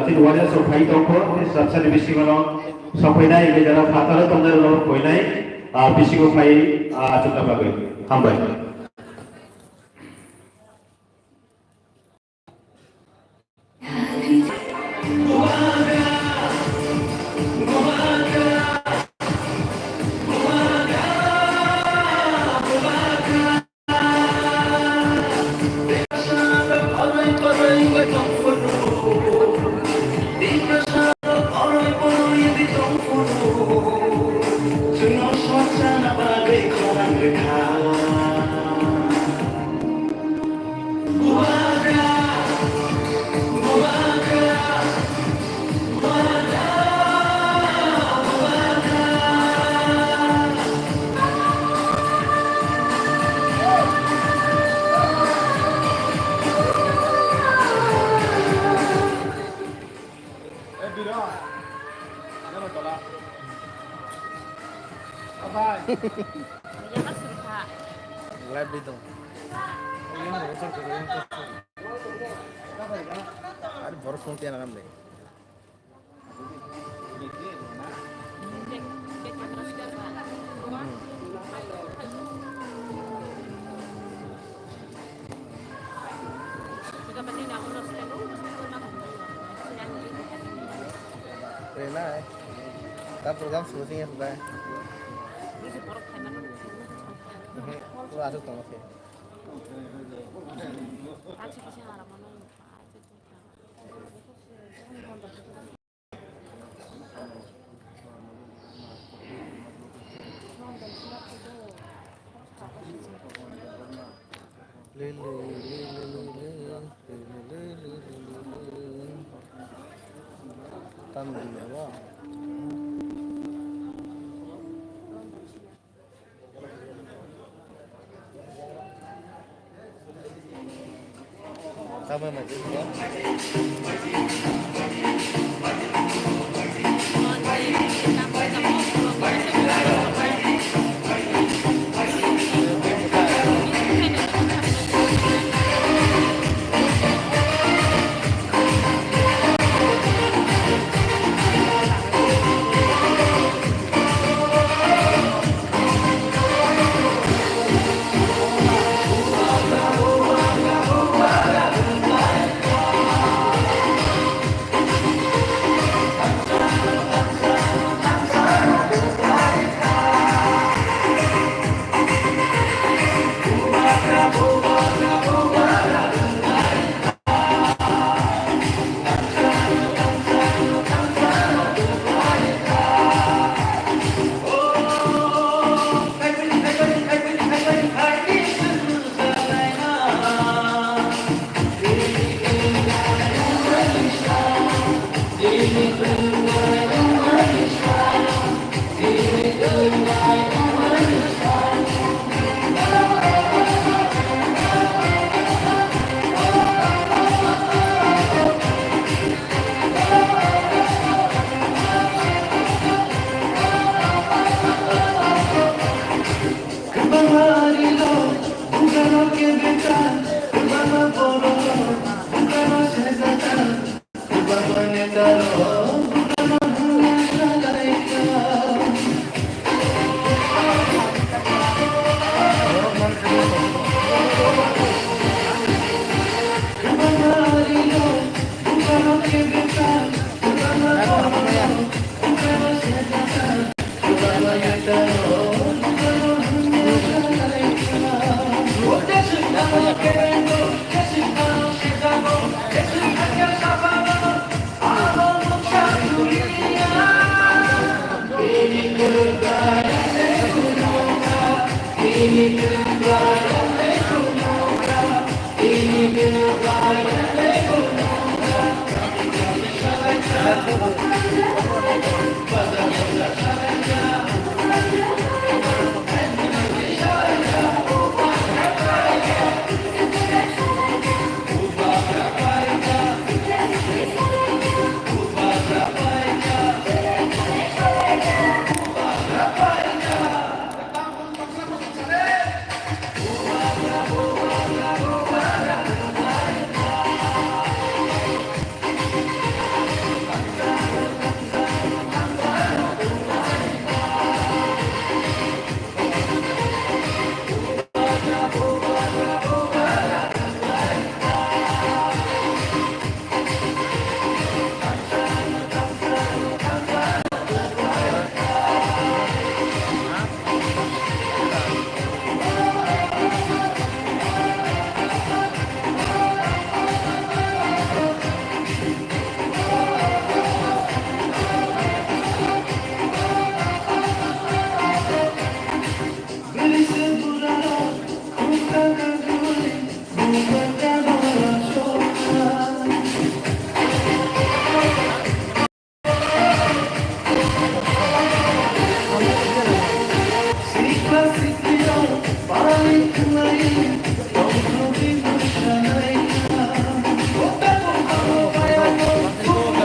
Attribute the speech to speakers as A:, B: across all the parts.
A: tinuannya survei toko sabsani bisingono sopena ini dalam fatara tonggal lalu poinai bisingo fai cukup bagus hambai.
B: Live dito. Ada baru phone tiada namanya. Rena, tak program syutingnya sudah. Itu asal tengok sih. Tambah apa? Sama macam ni.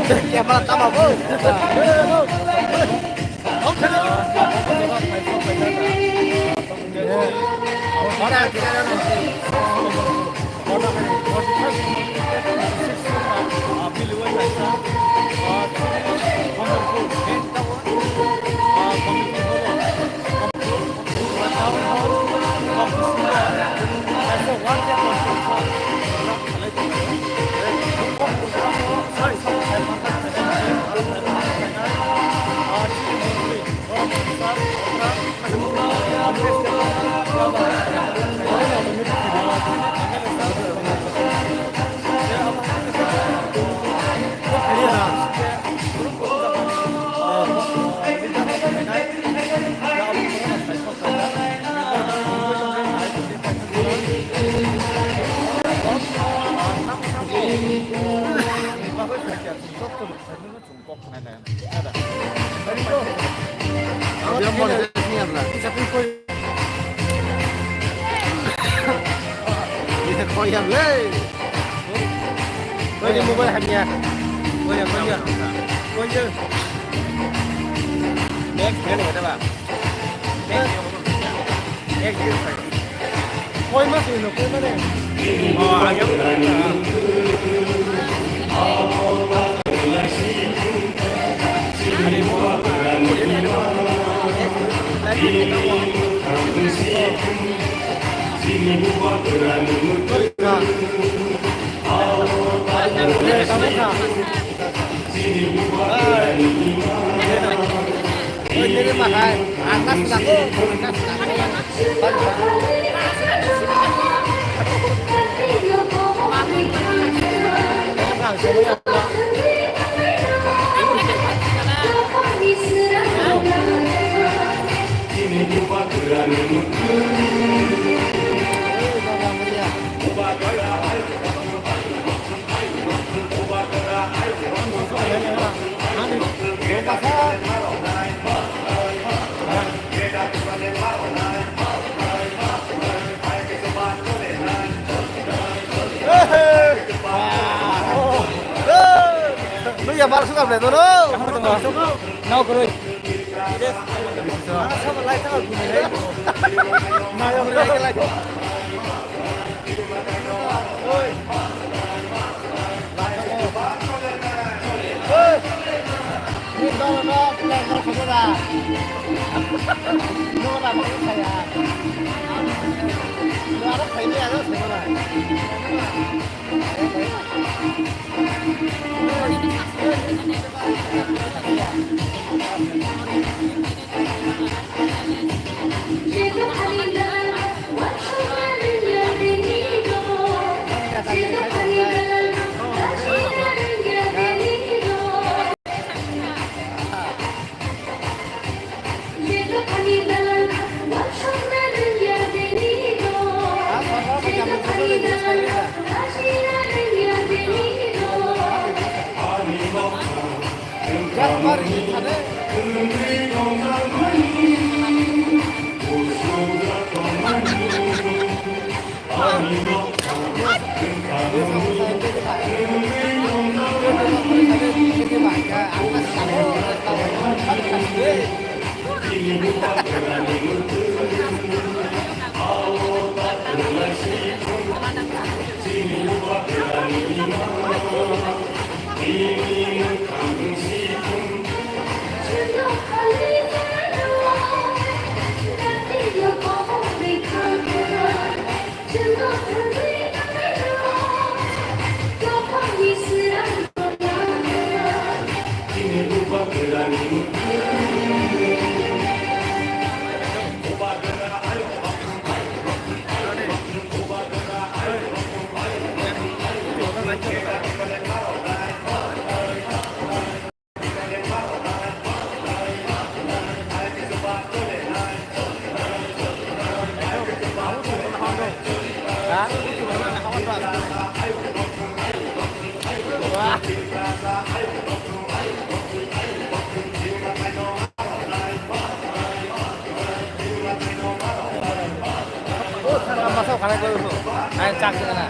B: Kemana tambah bos? Orang kita ada Dia mau lihat lah. Ini koyam le. Ini mobile hanya. Koyam. Next ini ada apa? Next ini. Koy masih no, koy mana? Oh, ayam. Ini makan atas aku. Lu ya baru suka beli dulu. Nau kerui. Mana sama lain sama gini lagi. Nah yang lagi. Oi. Ini kalau pulang ke sana. Lu lah maksud saya. Lu ada ini ada semua. masuk karena itu ancak sana.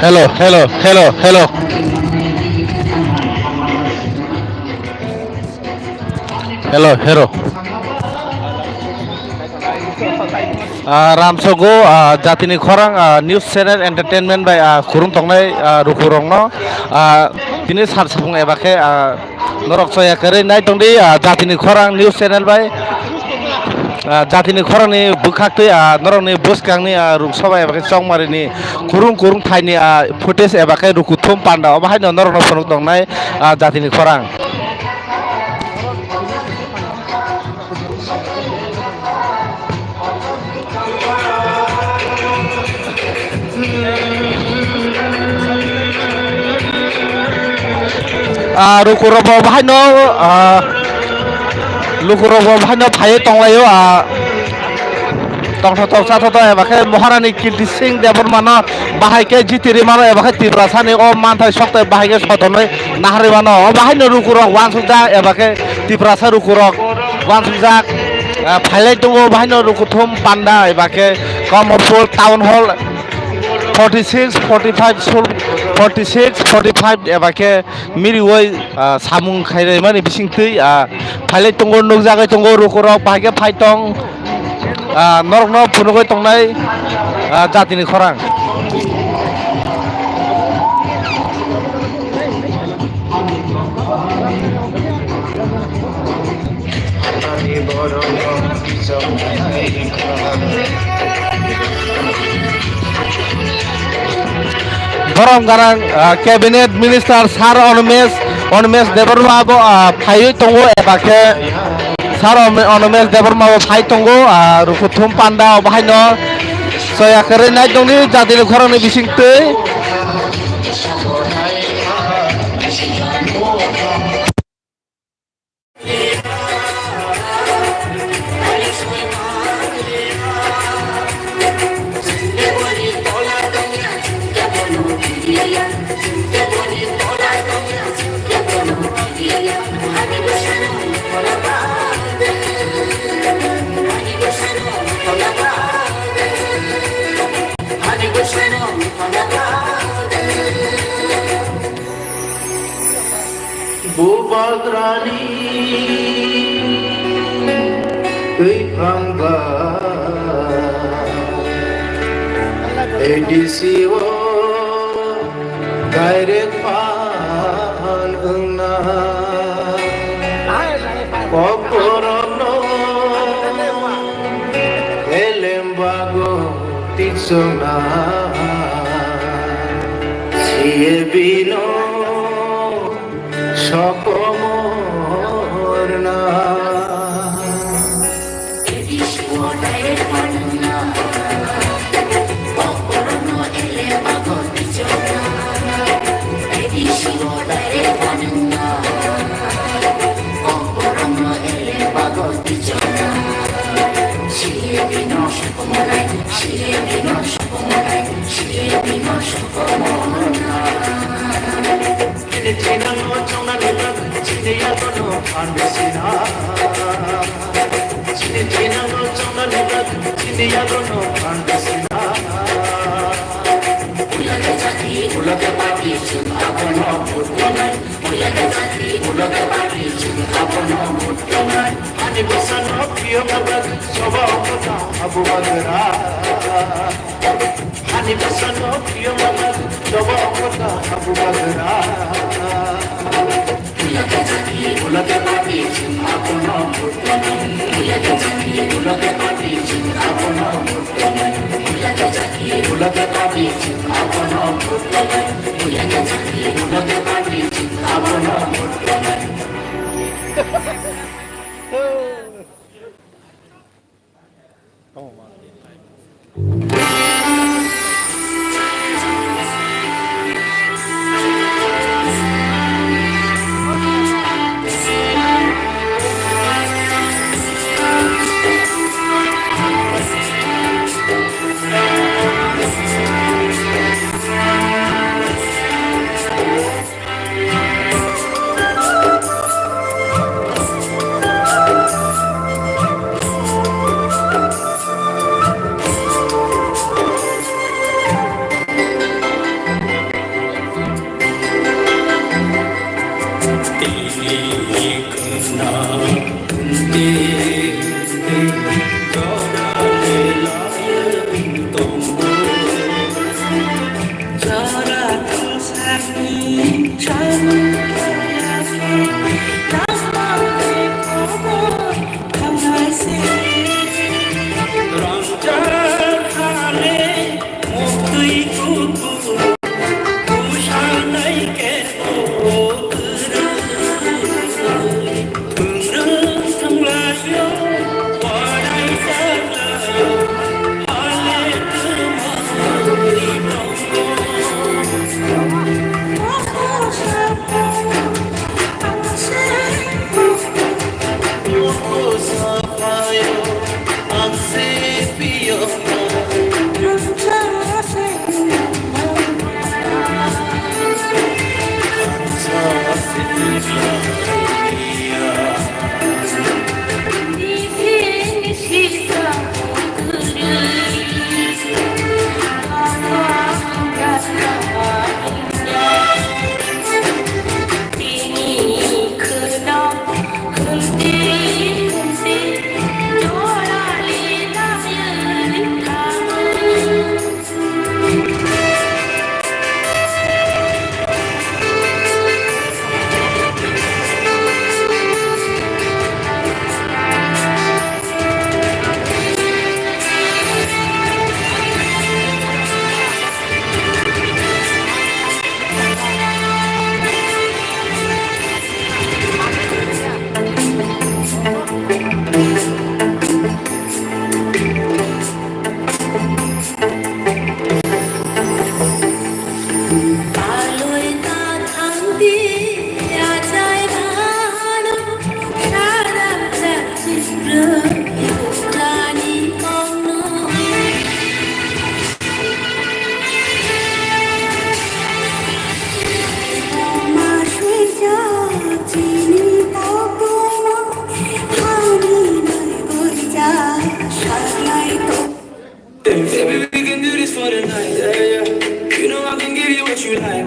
C: Hello, hello, hello, hello. Hello, hello. Ramsogo jatini khorang news channel entertainment by khurung tongnai rukurongno tini sar sapung ebake norok soya kare nai tongdi jatini khorang news channel by jatini khorangni bukhakti norokni buskangni ruksoba ebake chongmarini kurung kurung thaini footage ebake rukuthum panda obahaino norokno phonok tongnai jatini khorang. Rukurobo bahaino lukurobo bahaino phai tonglayo tong sato ebake Maharani Kirti Singh Devon mano bahaike jitiri mano ebake Tiprasani o manthai sokte bahaike sotonoi nahari mano o bahaino rukurok wansukjak ebake Tiprasa rukurok wansukjak phailai tongo bahaino rukuthum panda ebake Komopur Town Hall 46, 45 ebake miriwoi samung khaire mani bisingtui phailai tongo nukjagai tongo rukurok bahage phaitong norokno phunugoi tongnai jatini khorang. Borom garang cabinet minister Sar Onmes Debormabo phai tongo ebake Sar Onmes Debormabo phai tongo rukuthum panda bahaino soya kare nai tongni jatini khorangni bisingtui
D: Bubagrani Tuipangba ADCO Direct Pan Ungna Kokorono Elembago Titsuna Siebino Sokomorna Ediswo direct panna Kokorono elevago titsuna 지나고 정나니까 지내야고는 반드시나 지나고 정나니까 지내야고는 반드시나 울게 바디 아고는 못되면 울게 바디 아고는 못되면 아니 무슨 피어가봐 저거보다 아부가더라 아니 무슨 피어가봐 저거보다 아부가더라 울게 바디 아고는 못되면 울게 바디 아고는 못되면 울게 바디 아고는 못되면 울게 바디 아고는 못되면
E: Baby, we can do this for the night, yeah, yeah. You know I can give you what you like,